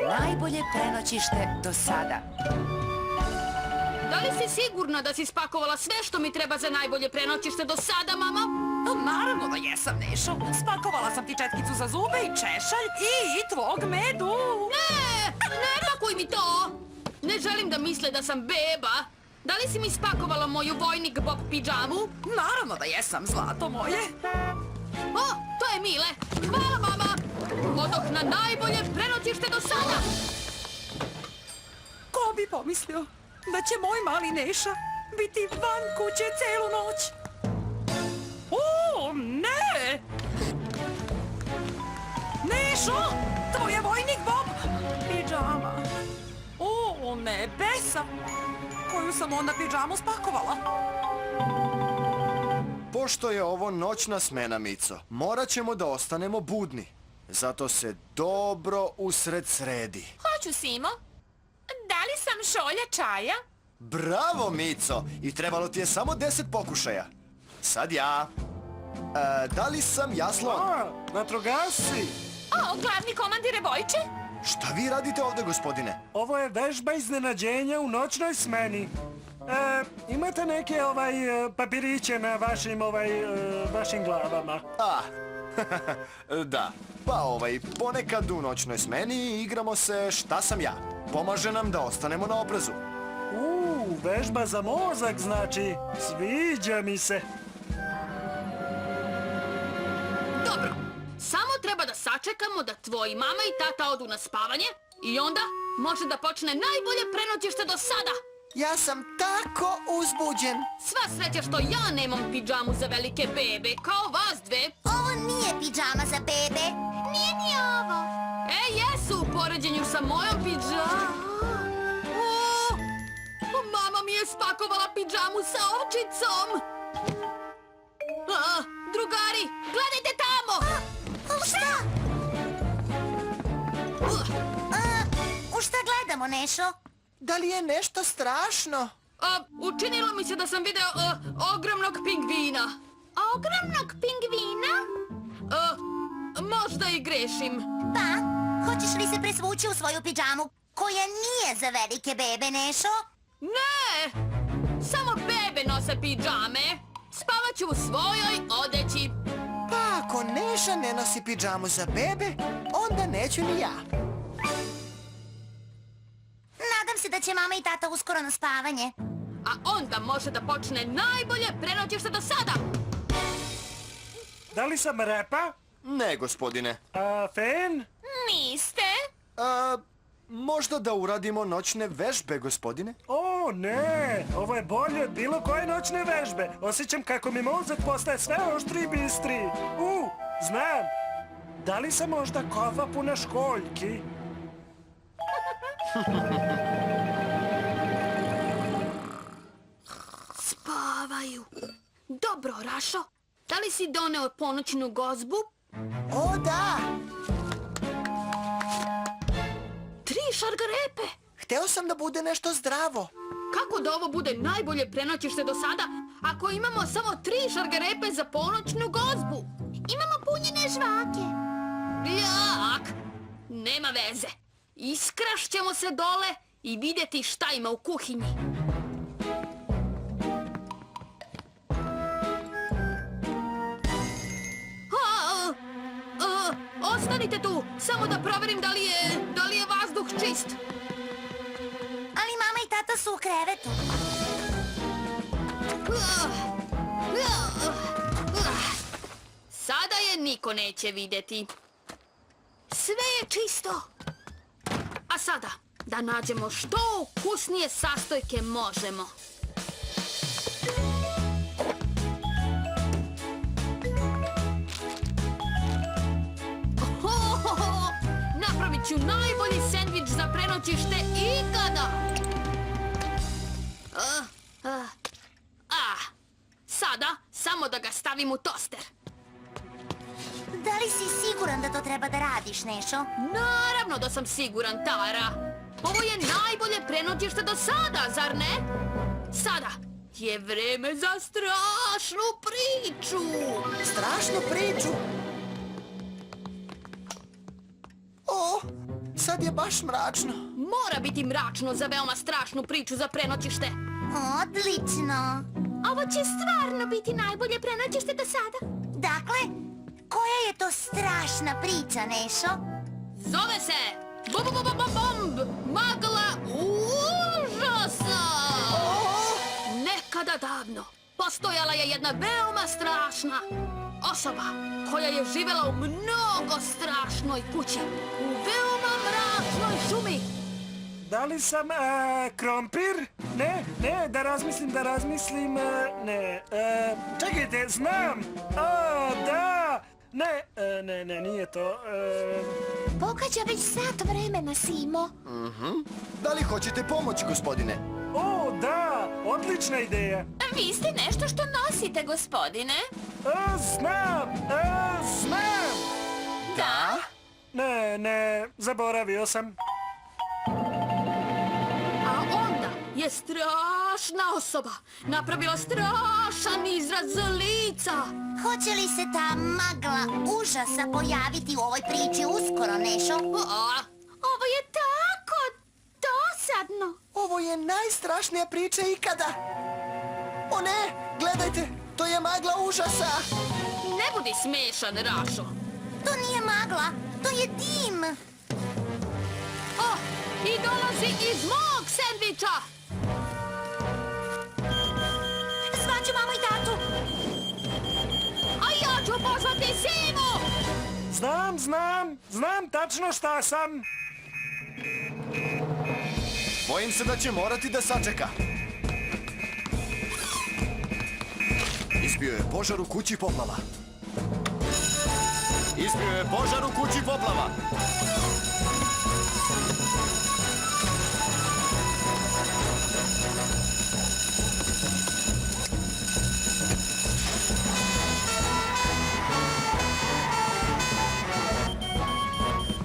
najbolje prenoćište do sada. Da li si sigurna da si spakovala sve što mi treba za najbolje prenoćište do sada, mama? Naravno da jesam, Nešo. Spakovala sam ti četkicu za zube i češalj i tvog medu. Ne pakuj mi to! Ne želim da misle da sam beba. Da li si mi spakovala moju vojnik Bob pidžamu? Naravno da jesam, zlato moje. O, to je Mile. Hvala, mama. Odoh na najbolje prenoćište do sada. Ko bi pomislio da će moj mali Neša biti van kuće celu noć? O, ne! Nešo, tvoj je vojnik Bob pidžama. O, nebesa! Koju sam onda pidžamu spakovala? Pošto je ovo noćna smena, Mico, morat ćemo da ostanemo budni. Zato se dobro usred sredi. Hoću, Simo. Da li sam šolja čaja? Bravo, Mico! I trebalo ti je samo 10 pokušaja. Sad ja. Da li sam ja slon? Vatrogasci! O, glavni komandire Vojče? Šta vi radite ovde, gospodine? Ovo je vežba iznenađenja u noćnoj smeni. Imate neke papiriće na vašim glavama? Da. Pa ponekad u noćnoj smeni igramo se šta sam ja. Pomaže nam da ostanemo na oprezu. Vežba za mozak znači. Sviđa mi se. Dobro, samo treba da sačekamo da tvoji mama i tata odu na spavanje i onda može da počne najbolje prenoćište do sada. Ja sam tako uzbuđen. Sva sreća što ja nemam pidžamu za velike bebe, kao vas dve. Ovo nije pidžama za bebe. Nije ni ovo. Jesu u poređenju sa mojom pidžamom. Mama mi je spakovala pidžamu sa očicom. Drugari, gledajte tamo! Šta? U šta gledamo, Nešo? Da li je nešto strašno? Učinilo mi se da sam video ogromnog pingvina. Ogromnog pingvina? Možda i grešim. Pa, hoćeš li se presvući u svoju pidžamu koja nije za velike bebe, Nešo? Ne! Samo bebe nose pidžame. Spavaću u svojoj odeći. Pa ako Neša ne nosi pidžamu za bebe, onda neću ni ja. Nadam se da će mama i tata uskoro na spavanje. A onda može da počne najbolje prenoćište do sada. Da li sam repa? Ne, gospodine. Fen? Niste? Možda da uradimo noćne vežbe, gospodine? O, ne! Ovo je bolje od bilo koje noćne vežbe. Osjećam kako mi mozak postaje sve oštri i bistri. Znam! Da li sam možda kova puna školjki? Spavaju. Dobro, Rašo. Da li si doneo ponoćnu gozbu? O, da! 3 šargarepe. Hteo sam da bude nešto zdravo. Kako da ovo bude najbolje prenoćište do sada, ako imamo samo 3 šargarepe za ponoćnu gozbu? Imamo punjene žvake. Jak! Nema veze. Iskrašćemo se dole i vidjeti šta ima u kuhinji. Ostanite tu, samo da proverim da li je vazduh čist. Ali mama i tata su u krevetu. Sada je niko neće vidjeti. Sve je čisto. A sada, da nađemo što ukusnije sastojke možemo. Napravit ću najbolji sendvič za prenoćište ikada. Sada, samo da ga stavim u toster. Da li si siguran da to treba da radiš, Nešo? Naravno da sam siguran, Tara. Ovo je najbolje prenoćište do sada, zar ne? Sada je vreme za strašnu priču. Strašnu priču? O, sad je baš mračno. Mora biti mračno za veoma strašnu priču za prenoćište. Odlično. Ovo će stvarno biti najbolje prenoćište do sada. Dakle, koja je to strašna priča, Nešo? Zove se Bomb Magla užasa. Nekada davno postojala je jedna veoma strašna osoba koja je živjela u mnogo strašnoj kući, u veoma mračnoj šumi. Da li sam krompir? Ne, da razmislim, ne. Čekajte, znam! Da! Ne, nije to. Pogađa već sat vremena, Simo. Da li hoćete pomoć, gospodine? O, da! Odlična ideja! Vi ste nešto što nosite, gospodine. Znam! Da? Ne, zaboravio sam. A onda je strašna osoba napravila strašan izraz lica. Hoće li se ta magla užasa pojaviti u ovoj priči uskoro, Nešo? Ovo je tako dosadno. Ovo je najstrašnija priča ikada. O ne, gledajte, to je magla užasa. Ne budi smešan, Rašo. To nije magla, to je dim. I dolazi iz mog sendviča. Zvaću mamu i tatu. A ja ću pozvati Simu. Znam tačno šta sam. Bojim se da će morati da sačeka. Izbio je požar u kući poplava. Izbio je požar u kući poplava.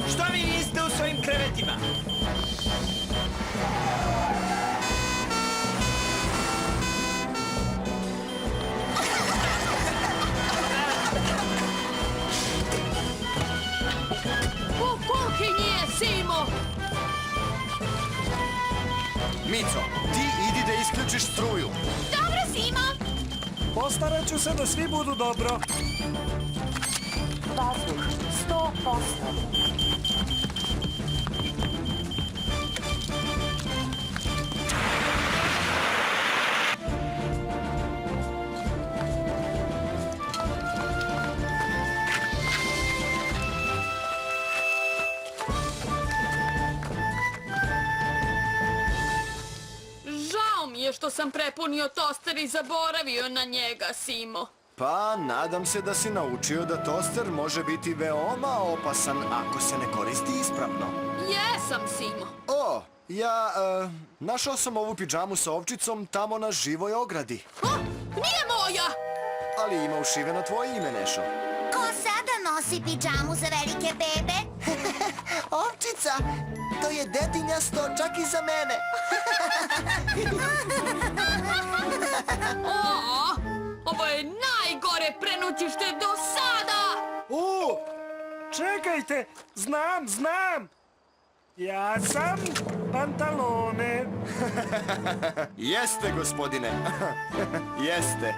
Što vi niste u svojim krevetima? U kuhinji je Simo. Mico, ti idi da isključiš struju. Dobro, Simo. Postarat ću se da svi budu dobro. Vazduh, 100%. Žao mi je što sam prepunio toster i zaboravio na njega, Simo. Pa, nadam se da si naučio da toster može biti veoma opasan ako se ne koristi ispravno. Jesam, Simo. O, našao sam ovu pidžamu sa ovčicom tamo na živoj ogradi. Nije moja! Ali ima ušiveno tvoje ime, Nešo. Ko sada nosi pidžamu za velike bebe? Ovčica! To je dedinjasto čak i za mene. Ovo je najgore prenoćište do sada! Čekajte, znam! Ja sam pantalone. Jeste, gospodine. Jeste.